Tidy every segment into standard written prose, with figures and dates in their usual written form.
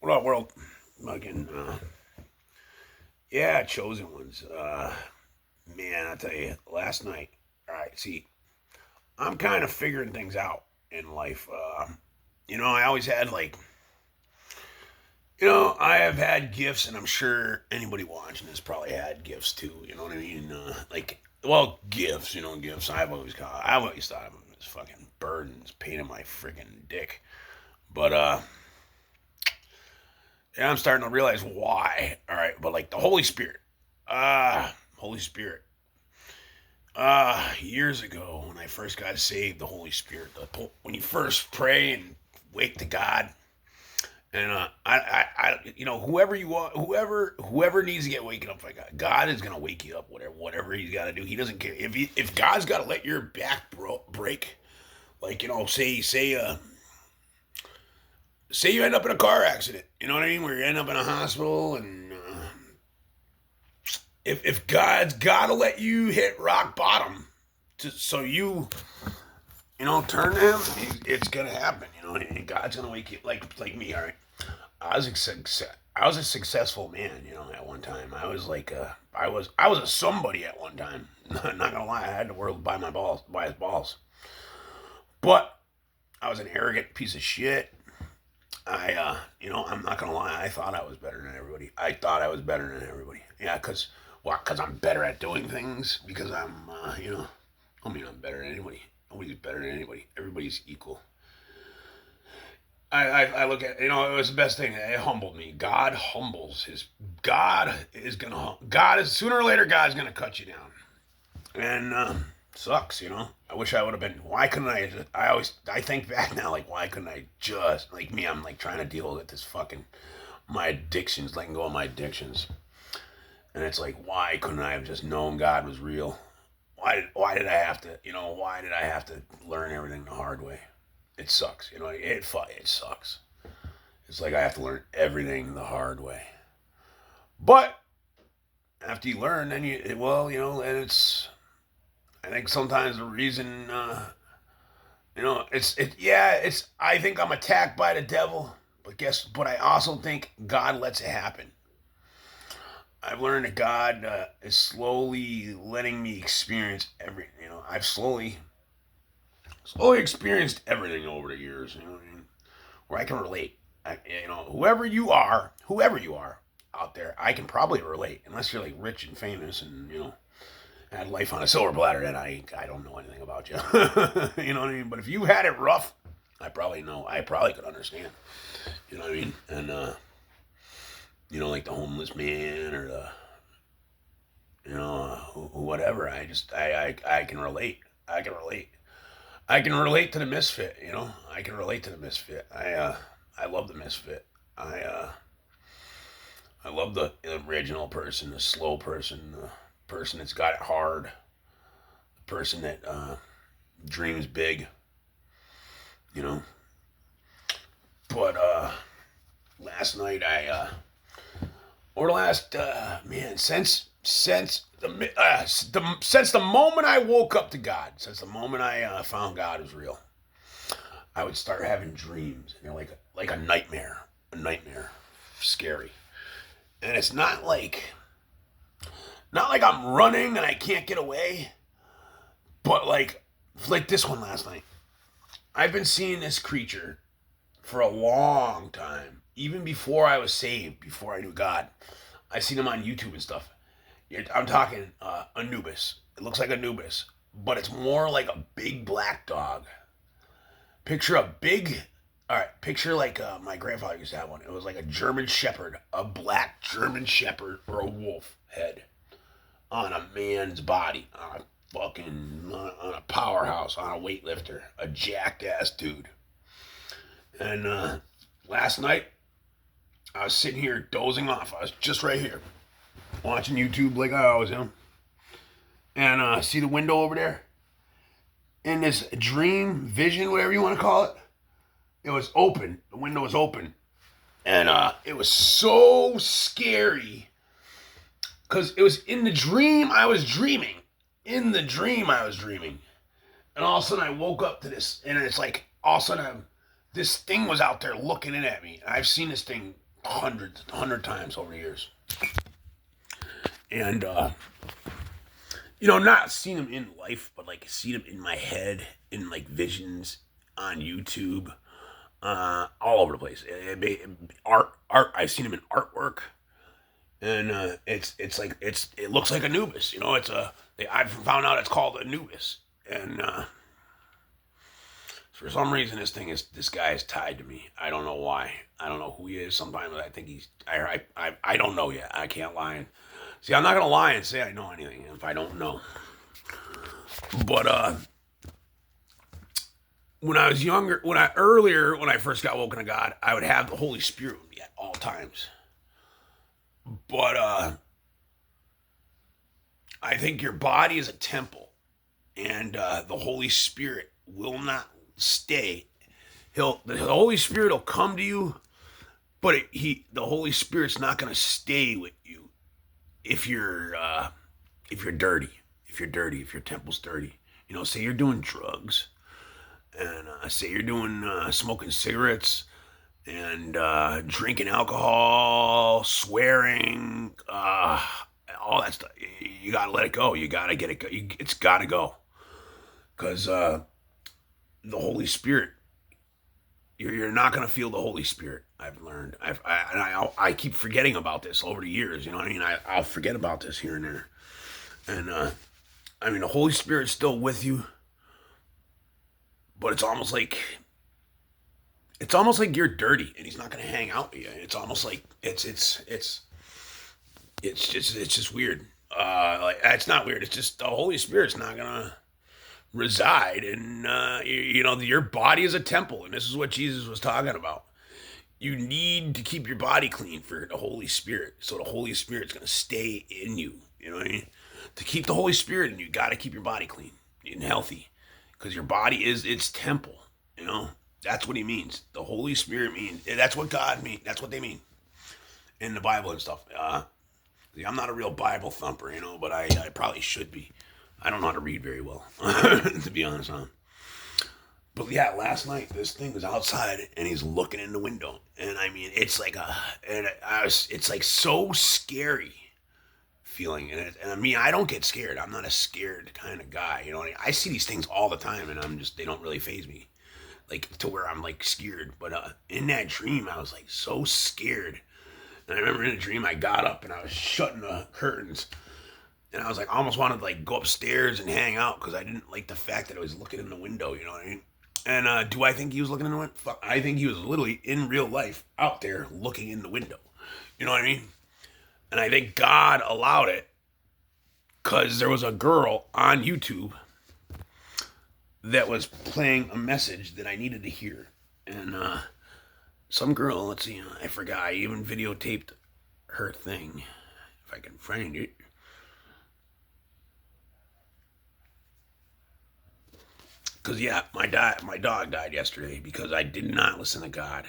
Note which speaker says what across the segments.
Speaker 1: What up, world? Fucking, yeah, chosen ones. Man, I tell you, last night. All right, see, I'm kind of figuring things out in life. I always had I have had gifts, and I'm sure anybody watching this probably had gifts too. You know what I mean? Gifts. Gifts. I've always thought of them as fucking burdens, pain in my freaking dick. But yeah, I'm starting to realize why. All right, but like the Holy Spirit. Holy Spirit. Years ago when I first got saved, the Holy Spirit. When you first pray and wake to God, and whoever you are, whoever needs to get waken up by God, God is gonna wake you up. Whatever He's got to do, He doesn't care. If God's got to let your back break, like say you end up in a car accident, you know what I mean, where you end up in a hospital and. If God's got to let you hit rock bottom, so turn to Him, it's gonna happen. And God's gonna wake you like me. All right, I was a successful man. At one time, I was a somebody at one time. Not gonna lie, I had the world by his balls. But I was an arrogant piece of shit. I'm not gonna lie. I thought I was better than everybody. I thought I was better than everybody. Yeah, because I'm better at doing things. Because I'm better than anybody. Nobody's better than anybody. Everybody's equal. I look at, it was the best thing. It humbled me. God humbles his. God is sooner or later. God's gonna cut you down, and sucks. I wish I would have been. Why couldn't I? I think back now, like, why couldn't I just, like me? I'm like trying to deal with this fucking my addictions, letting go of my addictions. And it's like, why couldn't I have just known God was real? Why did I have to, why did I have to learn everything the hard way? It sucks, it sucks. It's like I have to learn everything the hard way. But after you learn, then and I think sometimes the reason, I think I'm attacked by the devil, but I also think God lets it happen. I've learned that God is slowly letting me experience everything. I've slowly experienced everything over the years. You know what I mean? Where I can relate. Whoever you are out there, I can probably relate. Unless you're like rich and famous and had life on a silver platter, then I don't know anything about you. You know what I mean? But if you had it rough, I probably know. I probably could understand. You know what I mean? And like the homeless man or the whatever. I can relate. I can relate. I can relate to the misfit. I can relate to the misfit. I love the misfit. I love the original person, the slow person, the person that's got it hard, the person that dreams big. You know. But last night or last man since the moment I woke up to God, since the moment I found God was real, I would start having dreams, like a nightmare, scary. And it's not like I'm running and I can't get away, but like this one last night. I've been seeing this creature for a long time, even before I was saved, before I knew God. I seen him on YouTube and stuff. I'm talking Anubis. It looks like Anubis, but it's more like a big black dog. Picture a big. All right, picture like my grandfather used to have one. It was like a German Shepherd, a black German Shepherd or a wolf head on a man's body, on a powerhouse, on a weightlifter, a jacked ass dude. And last night I was sitting here dozing off. I was just right here watching YouTube like I always am, and see the window over there. And this dream vision, whatever you want to call it, it was open. The window was open, and it was so scary because it was in the dream I was dreaming. In the dream I was dreaming, and all of a sudden I woke up to this, and it's like all of a sudden this thing was out there looking in at me. I've seen this thing hundred times over the years. And not seen him in life, but like seen him in my head, in like visions on YouTube, all over the place. Art. I've seen him in artwork, and it looks like Anubis. I've found out it's called Anubis, and for some reason this guy is tied to me. I don't know why. I don't know who he is. Sometimes I think I don't know yet. I can't lie. See, I'm not gonna lie and say I know anything if I don't know. But when I was younger, when I first got woken to God, I would have the Holy Spirit with me at all times. But I think your body is a temple, and the Holy Spirit will not stay. The Holy Spirit will come to you, but the Holy Spirit's not going to stay with you if you're dirty. If your temple's dirty. Say you're doing drugs, and say you're doing smoking cigarettes, and drinking alcohol, swearing, all that stuff. You gotta let it go. You gotta get it go. It's gotta go, because the Holy Spirit. You're not gonna feel the Holy Spirit. I've learned. I keep forgetting about this over the years. You know what I mean? I'll forget about this here and there, and the Holy Spirit's still with you, but it's almost like you're dirty and he's not gonna hang out with you. It's almost like it's just weird. It's not weird. It's just the Holy Spirit's not gonna reside in your body is a temple, and this is what Jesus was talking about. You need to keep your body clean for the Holy Spirit, so the Holy Spirit's gonna stay in you. You know what I mean? To keep the Holy Spirit in you, got to keep your body clean and healthy, because your body is its temple. That's what he means. The Holy Spirit means. That's what God means. That's what they mean in the Bible and stuff. I'm not a real Bible thumper, but I probably should be. I don't know how to read very well, to be honest. But yeah, last night this thing was outside and he's looking in the window, and it's like it's like so scary feeling. And I don't get scared. I'm not a scared kind of guy. I see these things all the time, and they don't really faze me, like to where I'm like scared. But in that dream, I was like so scared. And I remember in the dream, I got up and I was shutting the curtains. And I was like, I almost wanted to like go upstairs and hang out because I didn't like the fact that I was looking in the window, you know what I mean? And do I think he was looking in the window? Fuck, I think he was literally in real life out there looking in the window. You know what I mean? And I think God allowed it because there was a girl on YouTube that was playing a message that I needed to hear. And some girl, let's see, I forgot, I even videotaped her thing, if I can find it. Because, yeah, my dog died yesterday because I did not listen to God.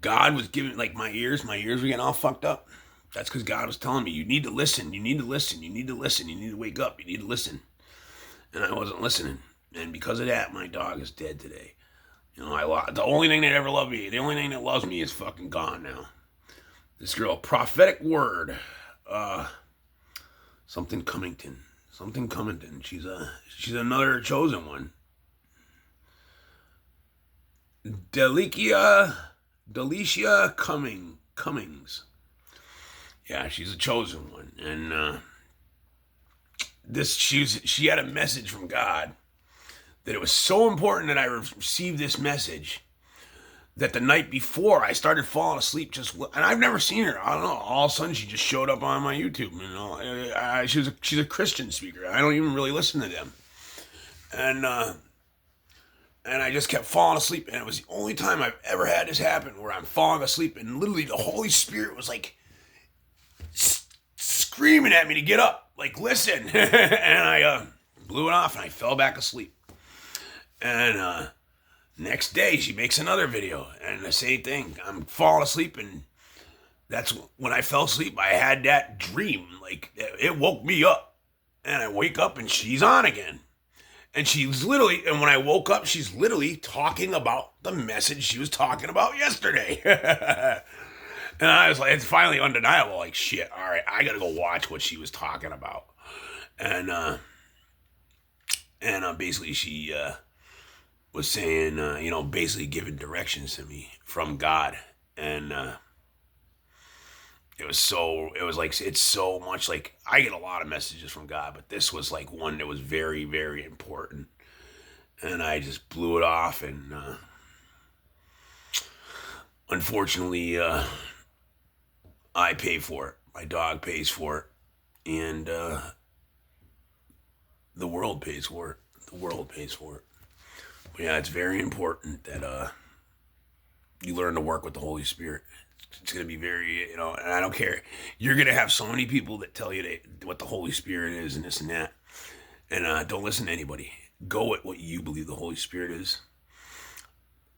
Speaker 1: God was giving, like, my ears were getting all fucked up. That's because God was telling me, you need to listen, you need to listen, you need to listen, you need to wake up, you need to listen. And I wasn't listening. And because of that, my dog is dead today. The only thing that ever loved me, the only thing that loves me is fucking gone now. This girl, prophetic word, something Cummington. She's another chosen one. Delicia Cummings. Yeah, she's a chosen one, and she had a message from God that it was so important that I received this message that the night before I started falling asleep and I've never seen her. I don't know. All of a sudden she just showed up on my YouTube. She's a Christian speaker. I don't even really listen to them. And I just kept falling asleep, and it was the only time I've ever had this happen where I'm falling asleep and literally the Holy Spirit was like screaming at me to get up, like listen. And I blew it off and I fell back asleep. And next day, she makes another video, and the same thing. I'm falling asleep, and that's when I fell asleep. I had that dream, like it woke me up, and I wake up, and she's on again. And she's literally, and when I woke up, she's literally talking about the message she was talking about yesterday. And I was like, it's finally undeniable. Like, shit, all right, I gotta go watch what she was talking about. And, basically she, was saying, basically giving directions to me from God. And, it was like, it's so much like, I get a lot of messages from God, but this was like one that was very, very important. And I just blew it off. And, unfortunately, I pay for it. My dog pays for it. And, the world pays for it. The world pays for it. But yeah, it's very important that, you learn to work with the Holy Spirit. It's going to be very, and I don't care. You're going to have so many people that tell you what the Holy Spirit is and this and that. And don't listen to anybody. Go at what you believe the Holy Spirit is.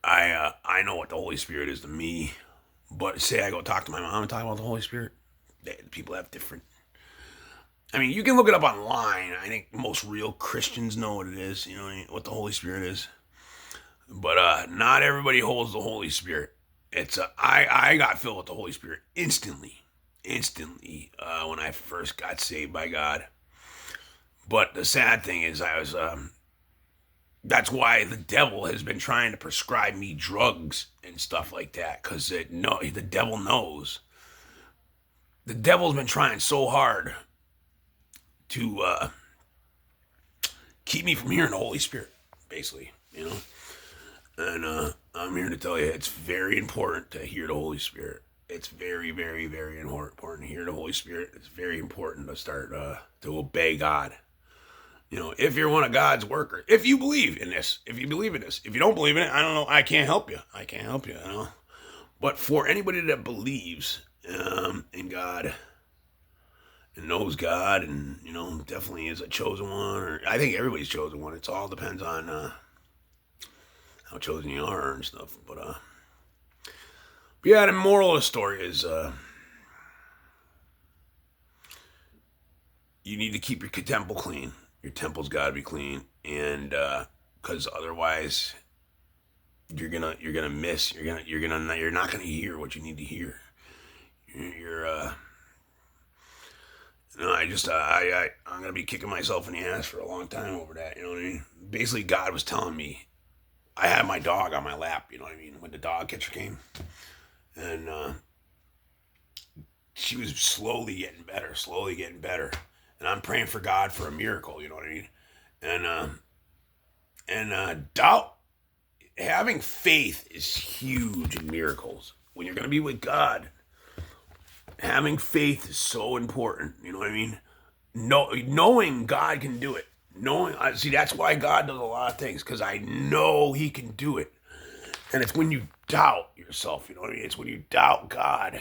Speaker 1: I know what the Holy Spirit is to me. But say I go talk to my mom and talk about the Holy Spirit. People have different. I mean, you can look it up online. I think most real Christians know what it is, what the Holy Spirit is. But not everybody holds the Holy Spirit. I got filled with the Holy Spirit instantly when I first got saved by God. But the sad thing is, that's why the devil has been trying to prescribe me drugs and stuff like that, because the devil knows. The devil's been trying so hard to keep me from hearing the Holy Spirit, basically, And I'm here to tell you, it's very important to hear the Holy Spirit. It's very, very, very important to hear the Holy Spirit. It's very important to start to obey God. If you're one of God's workers, if you believe in this, if you don't believe in it, I don't know. I can't help you. But for anybody that believes in God and knows God and, definitely is a chosen one, or I think everybody's chosen one. It all depends on how chosen you are and stuff. But yeah, the moral of the story is you need to keep your temple clean. Your temple's got to be clean, and because otherwise you're gonna miss. You're not gonna hear what you need to hear. I'm gonna be kicking myself in the ass for a long time over that. You know what I mean? Basically, God was telling me. I had my dog on my lap, you know what I mean, when the dog catcher came. And she was slowly getting better. And I'm praying for God for a miracle, you know what I mean? And doubt, having faith is huge in miracles. When you're going to be with God, having faith is so important, you know what I mean? Knowing God can do it. See, that's why God does a lot of things, because I know He can do it. And it's when you doubt yourself, you know what I mean? It's when you doubt God.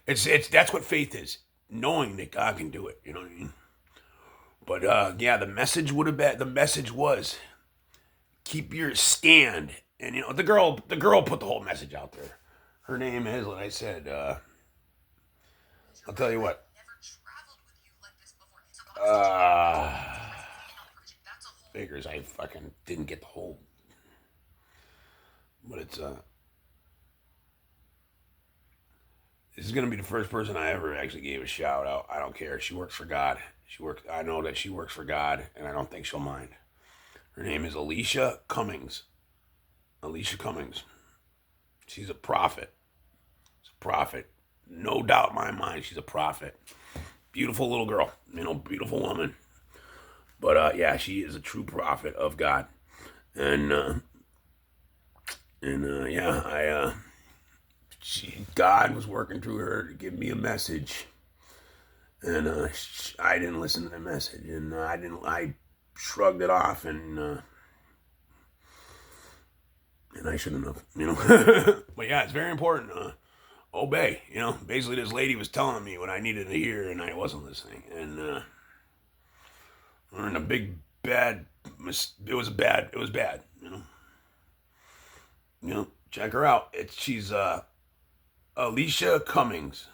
Speaker 1: That's what faith is, knowing that God can do it, you know what I mean? But yeah, the message was keep your stand. And the girl put the whole message out there. Her name is, like I said, I'll tell you what. Figures I fucking didn't get the whole, but this is gonna be the first person I ever actually gave a shout out. I don't care. She works for God. I know that she works for God, and I don't think she'll mind. Her name is Alicia Cummings. Alicia Cummings. She's a prophet. No doubt in my mind, she's a prophet. Beautiful little girl, beautiful woman. But yeah, she is a true prophet of God, and yeah, God was working through her to give me a message, and I didn't listen to the message, and I shrugged it off, and I shouldn't have, But yeah, it's very important. Obey. Basically, this lady was telling me what I needed to hear, and I wasn't listening, and. We're in a big bad. It was bad. Check her out. She's Alicia Cummings.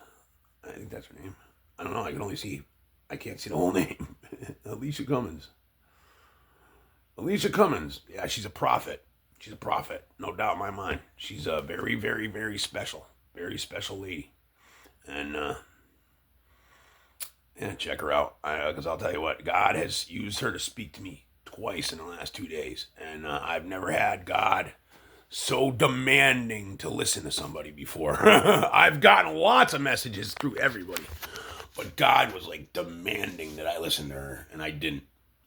Speaker 1: I think that's her name. I don't know. I can't see the whole name. Alicia Cummings. Alicia Cummins. Yeah, she's a prophet. She's a prophet, no doubt in my mind. She's a very, very, very special lady. And yeah, check her out. Because I'll tell you what, God has used her to speak to me twice in the last 2 days, and I've never had God so demanding to listen to somebody before. I've gotten lots of messages through everybody, but God was like demanding that I listen to her, and I didn't.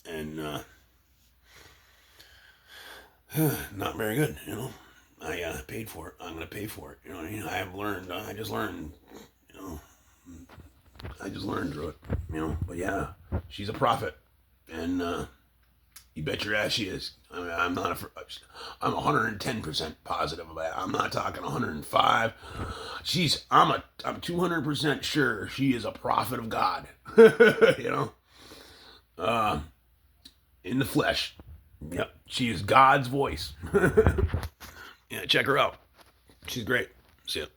Speaker 1: And not very good, you know. I paid for it. I'm gonna pay for it. You know what I mean? I have learned. I just learned. You know, I just learned through it. You know. But yeah, she's a prophet, and you bet your ass she is. I mean, I'm not. I'm 110% positive about it. I'm not talking 105. I'm 200% sure she is a prophet of God. You know. In the flesh. Yep, she is God's voice. Yeah, check her out. She's great. See ya.